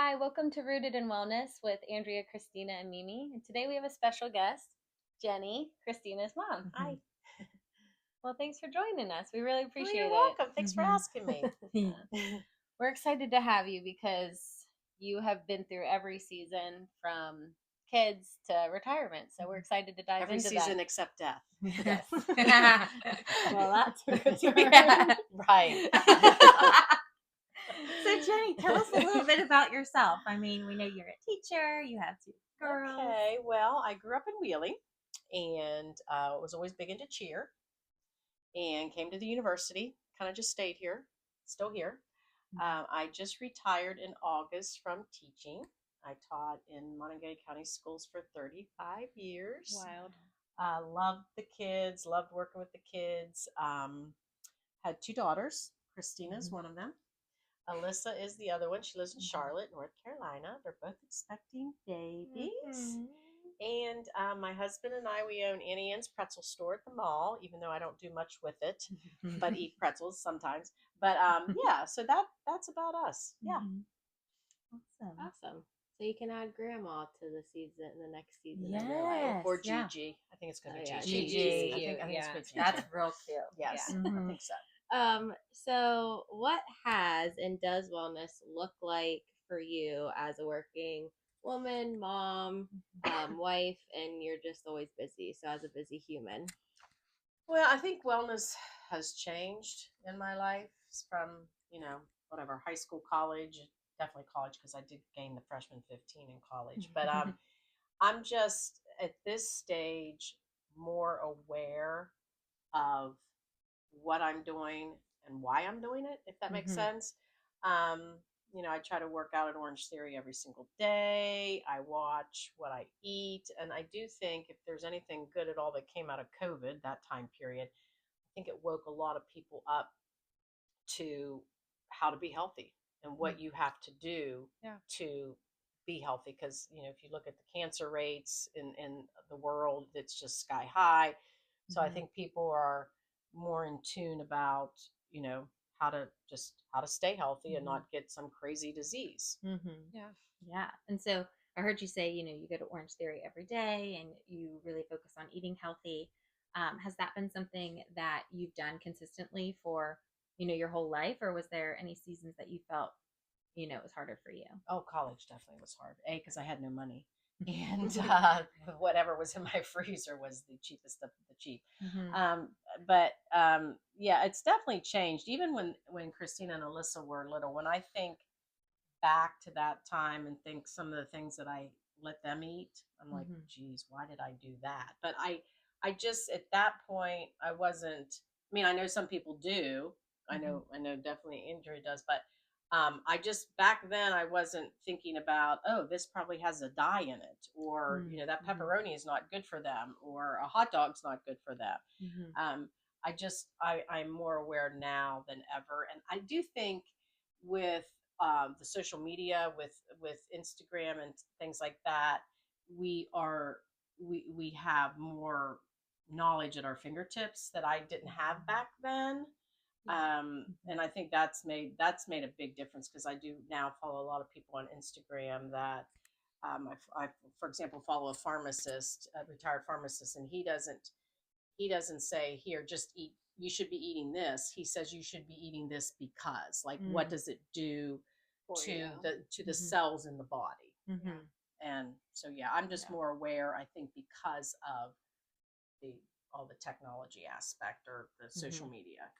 Hi, welcome to Rooted in Wellness with Andrea, Christina, and Mimi. And today we have a special guest, Jenny, Christina's mom. Hi. Well, thanks for joining us. We really Well, appreciate you're it. welcome. Thanks for asking me. We're excited to have you because you have been through every season from kids to retirement. So we're excited to dive Every into season except death. that. Yes. Well, that's good to hear. Right. So Jenny, tell us a little bit about yourself. I mean, we know you're a teacher, you have two girls. Okay. Well, I grew up in Wheeling and was always big into cheer and came to the university, kind of just stayed here, still here. I just retired in August from teaching. I taught in Montague County schools for 35 years. Wild. Loved the kids, loved working with the kids. Had two daughters. Christina is one of them. Alyssa is the other one. She lives in Charlotte, North Carolina. They're both expecting babies. And my husband and I, we own Annie Ann's Pretzel Store at the mall, even though I don't do much with it, but eat pretzels sometimes. But yeah, so that's about us. Yeah. Awesome. Awesome. So you can add grandma to the next season of your life. Yes. Or yeah. Gigi. I think it's going to be Oh, yeah, Gigi. Gigi's I think cute, it's yeah. with Gigi. That's real cute. Yes, Yeah. I think so. So what has and does wellness look like for you as a working woman, mom, wife, and you're just always busy? So as a busy human. Well, I think wellness has changed in my life from, whatever, high school, college, definitely college because I did gain the freshman 15 in college. But I'm just at this stage more aware of what I'm doing and why I'm doing it, if that makes sense. I try to work out at Orange Theory every single day. I watch what I eat. And I do think if there's anything good at all that came out of COVID, that time period, I think it woke a lot of people up to how to be healthy and what you have to do to be healthy. Because, if you look at the cancer rates in the world, it's just sky high. So I think people are more in tune about, how to stay healthy and not get some crazy disease. Yeah. And so I heard you say, you go to Orange Theory every day and you really focus on eating healthy. Has that been something that you've done consistently for, your whole life? Or was there any seasons that you felt, it was harder for you? Oh, college definitely was hard. Because I had no money. And whatever was in my freezer was the cheapest of the cheap. But yeah, it's definitely changed. Even when Christina and Alyssa were little, when I think back to that time and think some of the things that I let them eat, I'm like, geez, why did I do that? But I just at that point I wasn't. I mean, I know some people do. I know definitely Andrea does, but I just back then I wasn't thinking about, oh, this probably has a dye in it, or that pepperoni is not good for them, or a hot dog's not good for them. I'm more aware now than ever, and I do think with the social media, with Instagram and things like that, we have more knowledge at our fingertips that I didn't have back then. And I think that's made a big difference because I do now follow a lot of people on Instagram that I for example follow a pharmacist, a retired pharmacist, and he doesn't say, here, just eat, you should be eating this. He says you should be eating this because, like, what does it do to the cells in the body? And so yeah, I'm just more aware, I think, because of the all the technology aspect or the social media.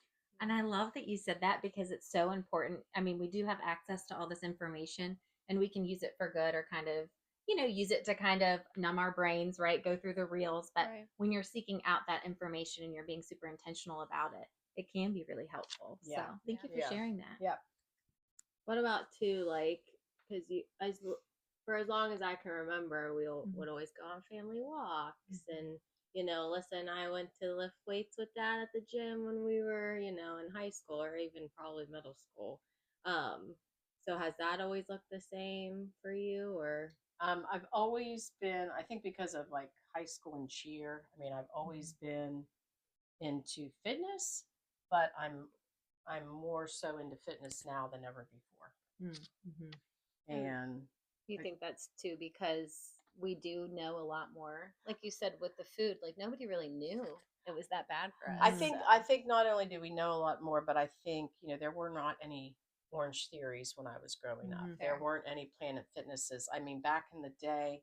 And I love that you said that because it's so important. I mean, we do have access to all this information and we can use it for good or kind of, use it to kind of numb our brains, right? Go through the reels. But when you're seeking out that information and you're being super intentional about it, it can be really helpful. Yeah. So thank you for sharing that. Yeah. What about too, like, because for as long as I can remember, we would always go on family walks, and Alyssa and I went to lift weights with Dad at the gym when we were, in high school or even probably middle school. So has that always looked the same for you, or? I've always been, I think, because of like high school and cheer. I mean, I've always been into fitness, but I'm more so into fitness now than ever before. And You think that's too because we do know a lot more. Like you said with the food, like nobody really knew it was that bad for us. I think not only do we know a lot more, but I think, there were not any Orange Theories when I was growing up. There Fair. weren't any Planet Fitnesses. I mean, back in the day,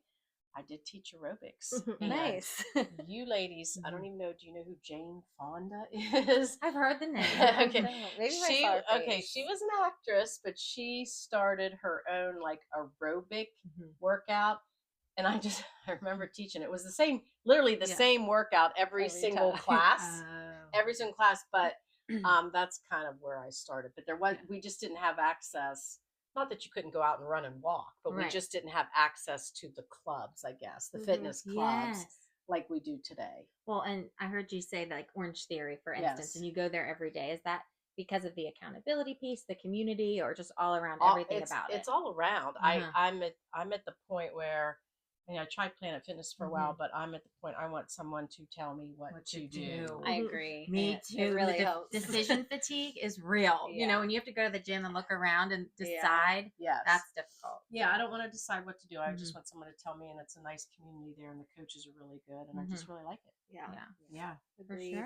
I did teach aerobics. and Nice. You ladies, I don't even know. Do you know who Jane Fonda is? I've heard the name. Okay. Maybe I She saw her okay. face. She was an actress, but she started her own like aerobic Mhm. workout. And I remember teaching. It was the same, literally the Yeah. same workout every Every single time. class, Oh. every single class. But that's kind of where I started. But we just didn't have access. Not that you couldn't go out and run and walk, but we Right. just didn't have access to the clubs, I guess, the fitness clubs Yes. like we do today. Well, and I heard you say like Orange Theory, for instance, Yes. and you go there every day. Is that because of the accountability piece, the community, or just all around All- everything it's, about it's it? all around. Uh-huh. I'm at the point where, I tried Planet Fitness for a while, but I'm at the point I want someone to tell me what to do. I agree. Me It too. really The helps. decision fatigue is real. You know, Yeah. when you have to go to the gym and look around and Yeah. decide, Yes. that's difficult. Yeah, I don't want to decide what to do. I Mhm. just want someone to tell me, and it's a nice community there, and the coaches are really good, and I just really like it. Yeah. Yeah. Yeah, For Agreed. sure.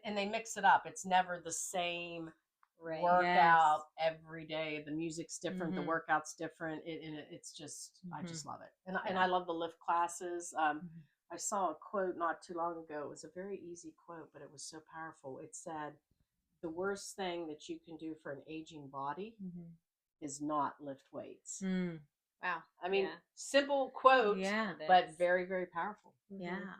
and they mix it up. It's never the same Right. workout every day. The music's different, Mhm. the workout's different. It's just I Mhm. just love it, and Yeah. I love the lift classes. Mhm. I saw a quote not too long ago. It was a very easy quote, but it was so powerful. It said, "The worst thing that you can do for an aging body Mhm. is not lift weights." Mm. Wow. I mean, Yeah. simple quote, Yeah. It but is. very, very powerful. Yeah. Yeah.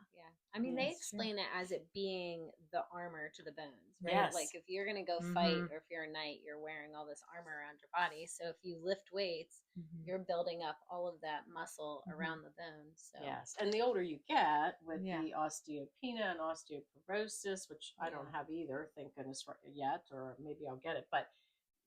I mean, they Yes. explain it as it being the armor to the bones, right? Yes. Like if you're going to go Mhm. fight or if you're a knight, you're wearing all this armor around your body. So if you lift weights, Mhm. you're building up all of that muscle Mhm. around the bones. So Yes, and the older you get with Yeah. the osteopenia and osteoporosis, which I don't Yeah. have either, thank goodness for yet, or maybe I'll get it. But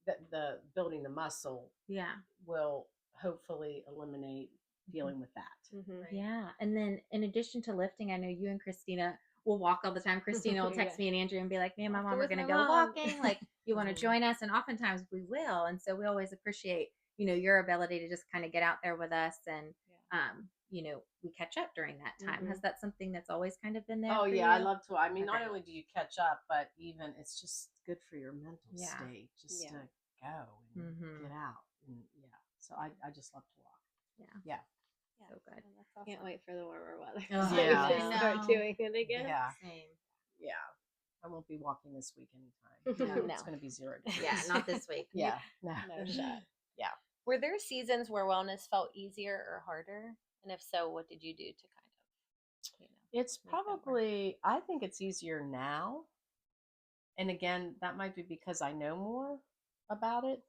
the building the muscle Yeah. will hopefully eliminate dealing with that. Right. Yeah. And then in addition to lifting, I know you and Christina will walk all the time. Christina will text me and Andrew and be like, me and my Walking mom are with going to my go mom. walking. Like, you want to Mhm. join us? And oftentimes we will. And so we always appreciate, your ability to just kind of get out there with us. And, we catch up during that time. Has that something that's always kind of been there? Oh for yeah, I you? love to. I mean, not Okay. only do you catch up, but even it's just good for your mental Yeah. state just Yeah. to go and Mhm. get out. And so I just love to walk. Yeah. Yeah. So good. Well, that's awesome. Can't wait for the warmer weather. Oh, so yeah. we can I start know. doing it again. Yeah. Same. Yeah. I won't be walking this week anytime. No. It's going to be 0 degrees. Yeah, not this week. Yeah. No. No shot. Yeah. Were there seasons where wellness felt easier or harder? And if so, what did you do to kind of, It's make that work? probably, I think it's easier now. And again, that might be because I know more about it.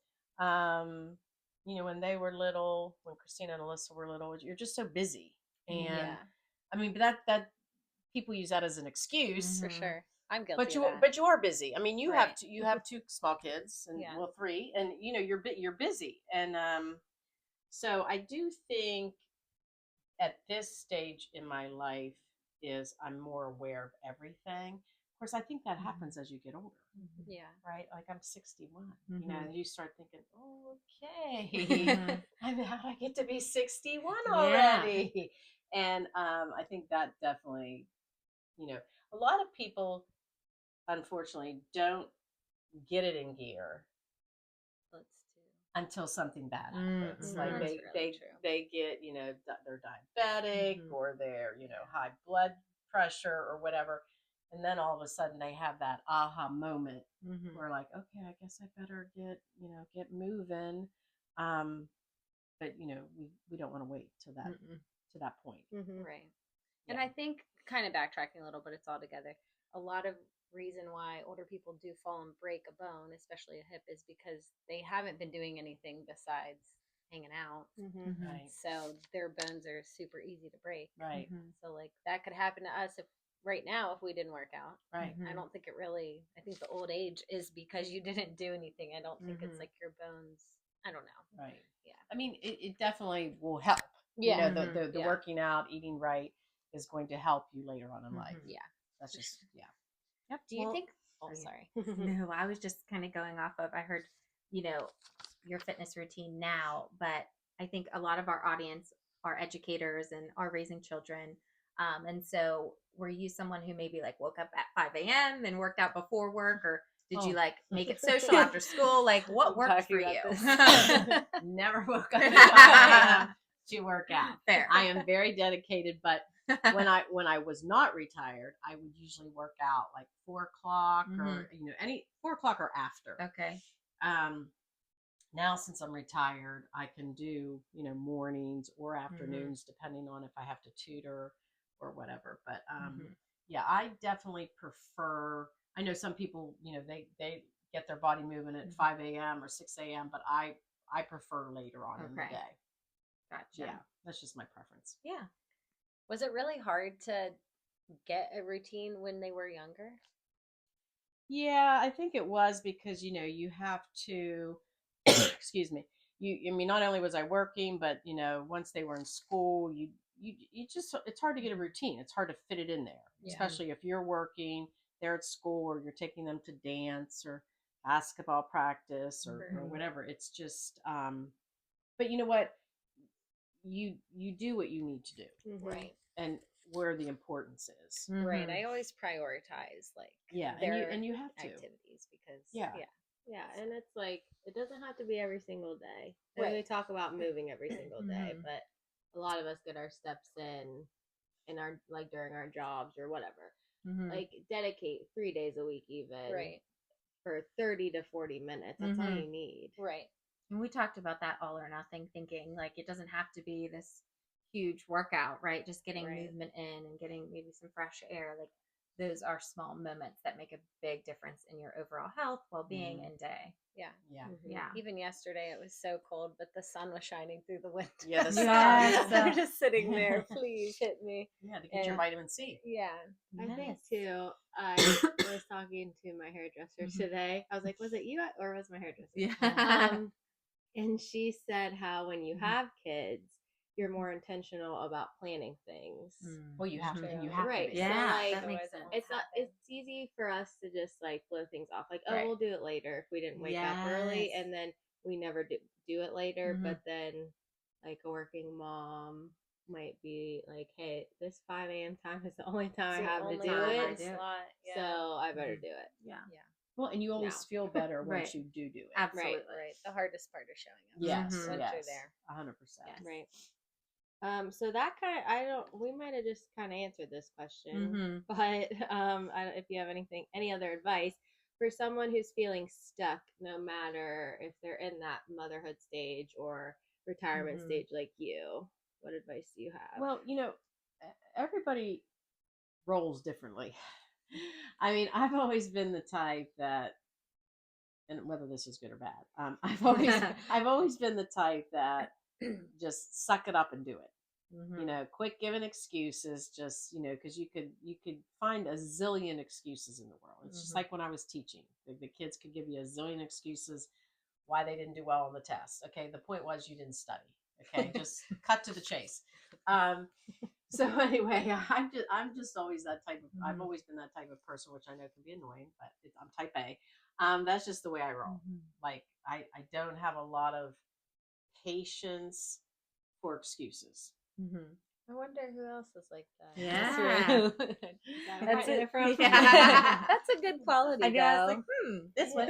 When they were little, when Christina and Alyssa were little, you're just so busy. And Yeah, I mean, but that people use that as an excuse. for Mhm. sure. I'm guilty But of you that. but you are busy. I mean, you have Right. you have two small kids and Yeah. well 3, and you're busy. And so I do think at this stage in my life is I'm more aware of everything. Of course, I think that happens as you get older, Yeah. right? Like I'm 61, Mhm. you start thinking, oh, okay, Mhm. how do I get to be 61 Yeah. already? And I think that definitely, a lot of people unfortunately don't get it in gear Let's do. until something bad Mm, happens. mhm. Like That's they really they true. they get they're diabetic Mhm. or they're high blood pressure or whatever, and then all of a sudden they have that aha moment Mhm. where like, okay, I guess I better get moving. But we don't want to wait till Mm-mm. to that point. Right. And Yeah. I think kind of backtracking a little, but it's all together. A lot of reason why older people do fall and break a bone, especially a hip, is because they haven't been doing anything besides hanging out. Mhm. Right. So their bones are super easy to break. Right. Mhm. So like that could happen to us if right now if we didn't work out. Right. Mhm. I don't think it really. I think the old age is because you didn't do anything. I don't think Mhm. it's like your bones. I don't know. Right. Yeah. I mean, it definitely will help. Yeah. The Yeah. working out, eating right is going to help you later on in life. Yeah. That's for just, sure. yeah. Yep. Do you Well, think? Oh, yeah. sorry. No, I was just kind of going off of, I heard, your fitness routine now, but I think a lot of our audience are educators and are raising children. And so were you someone who maybe like woke up at 5 a.m. and worked out before work, or did you Oh. like make it social after school? Like what I'm worked for talking you? about Never woke up at 5 a.m. to work out. Fair. I am very dedicated, but when I was not retired, I would usually work out like 4 o'clock or any 4 o'clock or after. Okay. Now since I'm retired, I can do mornings or afternoons depending on if I have to tutor or whatever. But yeah, I definitely prefer. I know some people they get their body moving at 5 a.m. or 6 a.m., but I prefer later on in the Okay. day. Gotcha. Yeah, that's just my preference. Yeah. Was it really hard to get a routine when they were younger? Yeah, I think it was because you have to excuse me. I mean, not only was I working, but once they were in school, you just it's hard to get a routine. It's hard to fit it in there, Yeah. especially if you're working, they're at school, or you're taking them to dance or basketball practice or whatever. It's just but you know what? You do what you need to do, Right. and where the importance is. Right. I always prioritize like Yeah, their and you have to. activities because Yeah. Yeah, and it's like it doesn't have to be every single day. And Right. we talk about moving every single day, but a lot of us get our steps in our like during our jobs or whatever. Like dedicate 3 days a week even Right. for 30 to 40 minutes. That's all you need. Right. And we talked about that all or nothing thinking, like it doesn't have to be this huge workout, right? Just getting Right. movement in and getting maybe some fresh air. Like those are small moments that make a big difference in your overall health, well-being, and day. Yeah. Yeah. Yeah. Even yesterday it was so cold, but the sun was shining through the window. Yeah, the sun. Yes. We're just sitting there. Please hit me. Yeah, to get your And- vitamin C. Yeah. I think Yes. too. I was talking to my hairdresser today. I was like, "Was it you or was my hairdresser?" Yeah. And she said how when you have kids, you're more intentional about planning things. Well, you have to. True. You have Right. to be. So, Yeah, like, that makes Otherwise it sense. won't It's not. happen. It's easy for us to just like blow things off. Like, oh, Right. we'll do it later if we didn't wake up early, Yes. and then we never do it later. Mhm. But then, like a working mom might be like, hey, this 5 a.m. time is the only time It's I the have to only do time I it. do it. slot. Yeah. So I better do it. Yeah. Well, and you always No. feel better once Right. you do it. Absolutely. Right. The hardest part is showing up. Yes. Mhm. Once you're Yes. there. 100%. Yes. Right. So that kind of, we might have just kind of answered this question, but if you have any other advice for someone who's feeling stuck, no matter if they're in that motherhood stage or retirement stage like you, what advice do you have? Well, everybody rolls differently. I mean, I've always been the type that, and whether this is good or bad, I've always been the type that just suck it up and do it. Quit giving excuses, just because you could find a zillion excuses in the world. It's just like when I was teaching, the kids could give you a zillion excuses why they didn't do well on the test. Okay, the point was you didn't study. Okay, just cut to the chase. So anyway, I'm just always that type of. I've always been that type of person, which I know can be annoying, but I'm type A. That's just the way I roll. Like I don't have a lot of patience for excuses. I wonder who else is like that. Yeah. That's it. Yeah. That's a good quality. I guess though. like, this one.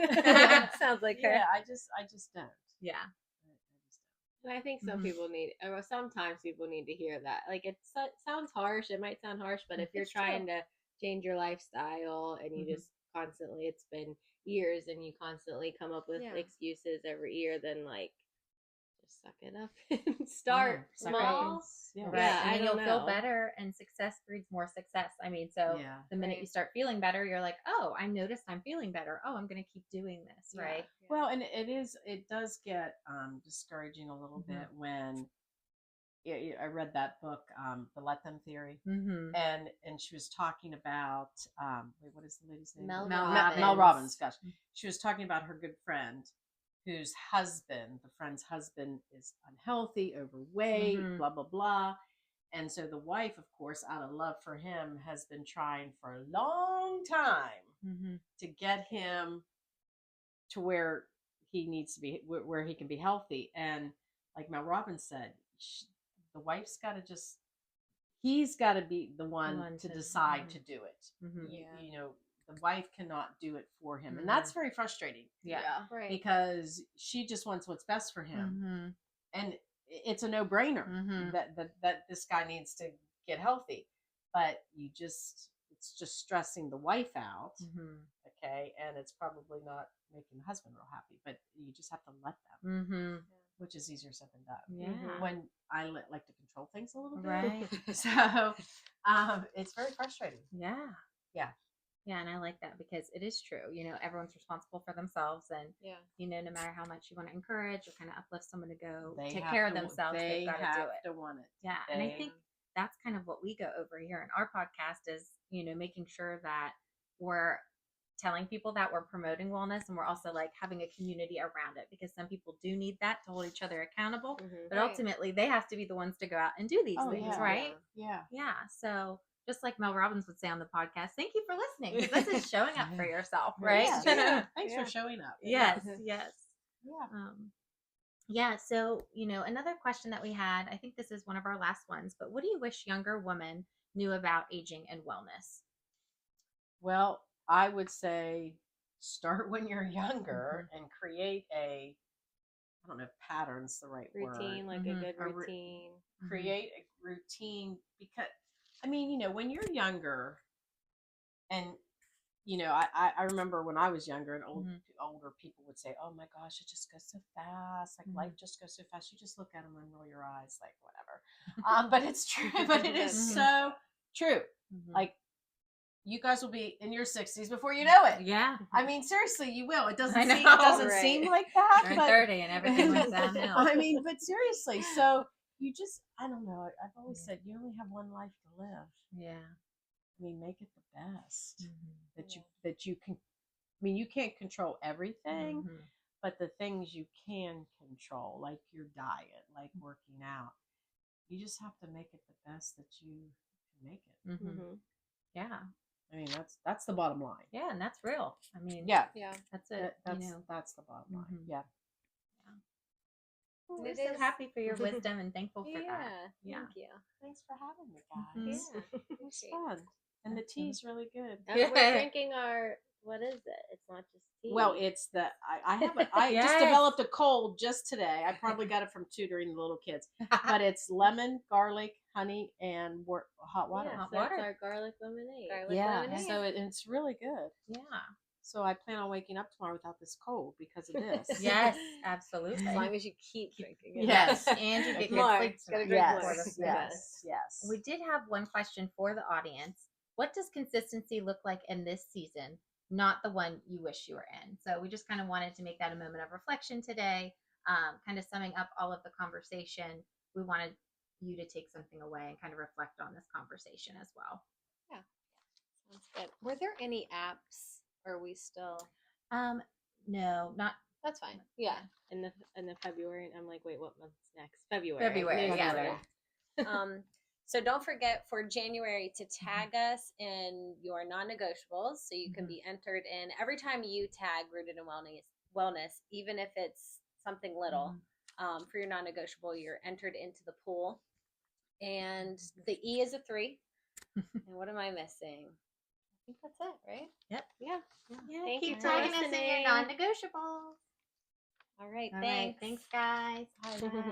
Sounds like her. Yeah, I just don't. Yeah. And I think some people need, or sometimes people need to hear that. Like it sounds harsh. It might sound harsh, but if you're It's true. trying to change your lifestyle and you just constantly, it's been years and you constantly come up with Yeah. excuses every year, then like just suck it up and start suck it up small. and yeah. Right. Yeah, and I then you'll don't feel know. better, and success breeds more success. I mean, so Yeah. the minute Right. you start feeling better, you're like, oh, I noticed I'm feeling better. Oh, I'm going to keep doing this. Yeah. Right. Well, and it does get discouraging a little bit when I read that book, The Let Them Theory, and she was talking about wait, what is the lady's name? Mel Mel Robbins. Gosh, she was talking about her good friend, whose husband, the friend's husband, is unhealthy, overweight, blah blah blah, and so the wife, of course, out of love for him, has been trying for a long time to get him to where he needs to be, where he can be healthy. And like Mel Robbins said, the wife's got to just, he's got to be the one to decide to do it. Mhm. You know, the wife cannot do it for him. And that's very frustrating Yeah. Right. because she just wants what's best for him. Mhm. And it's a no-brainer Mhm. that this guy needs to get healthy. But it's just stressing the wife out. Mhm. Okay. And it's probably not making the husband real happy, but you just have to let them, Mhm. which is easier said than done. Yeah. When I like to control things a little bit. Right. So it's very frustrating. Yeah. Yeah. Yeah, and I like that because it is true. You know, everyone's responsible for themselves, and Yeah. you know, no matter how much you want to encourage or kind of uplift someone to go They take have care of to- themselves, They they've got to do have it. to want it. Yeah, and I They- think that's kind of what we go over here in our podcast is, you know, making sure that we're telling people that we're promoting wellness and we're also like having a community around it because some people do need that to hold each other accountable, Mhm. but Right. ultimately they have to be the ones to go out and do these Oh, things, yeah. right? Yeah. Yeah. So just like Mel Robbins would say on the podcast, thank you for listening because this is showing up for yourself, right? Yes, yeah. Thanks Yeah. for showing up. Yes, yes. Yeah. Yeah, so, you know, another question that we had, I think this is one of our last ones, but what do you wish younger women knew about aging and wellness? Well, I would say start when you're younger and create I don't know if pattern's the right Routine, word. like Mhm. a good A ru- routine. Create a routine because, I mean, you know, when you're younger and, you know, I remember when I was younger and older people would say, oh my gosh, it just goes so fast. Like life just goes so fast. You just look at them and roll your eyes like whatever. But it's true. But it is so true. Like you guys will be in your 60s before you know it. Yeah. I mean, seriously, you will. It doesn't I seem, know, it doesn't right. seem like that. Turn But 30 and everything went downhill. I mean, but seriously, so you just, I don't know. I've always said you only have one life to live. Yeah. I mean, make it the best Mhm. that you can. I mean, you can't control everything, Mhm. but the things you can control, like your diet, like working out, you just have to make it the best that you can make it. Mhm. Mhm. Yeah. I mean, that's the bottom line. Yeah, and that's real. I mean, Yeah, Yeah. that's it. that's you know. that's the bottom line. Mhm. Yeah. We're It so is- happy for your wisdom and thankful for Yeah, that. Yeah. thank you. Thanks for having me, guys. Mhm. Yeah, It was appreciate it. fun, and the tea's really good. And Yeah. we're drinking our, what is it? It's not just tea. Well, it's the I haven't I just Yes. developed a cold just today. I probably got it from tutoring the little kids, but it's lemon, garlic, honey, and hot water. Yeah, Hot so it's water. our garlic lemonade. Garlic Yeah, lemonade. so it's really good. Yeah. So I plan on waking up tomorrow without this cold because of this. Yes, absolutely. As long as you keep drinking it. Yes. And you get good More. sleep Gotta tonight. drink Yes, more. Yes, yes, yes. We did have one question for the audience. What does consistency look like in this season, not the one you wish you were in? So we just kind of wanted to make that a moment of reflection today, kind of summing up all of the conversation. We wanted you to take something away and kind of reflect on this conversation as well. Sounds good. Were there any apps? Or are we still? No, not That's fine. Yeah. In the February, I'm like, wait, what month's next? February. February. Yeah. February. So don't forget for January to tag us in your non-negotiables, so you can be entered in every time you tag Rooted in Wellness, even if it's something little. For your non-negotiable, you're entered into the pool, and the E is a 3. And what am I missing? I think that's it, right? Yep. Yeah. Yeah, Thank keep you for tagging us in your listening. non-negotiables. All right. All Thanks. right, thanks, guys. Bye.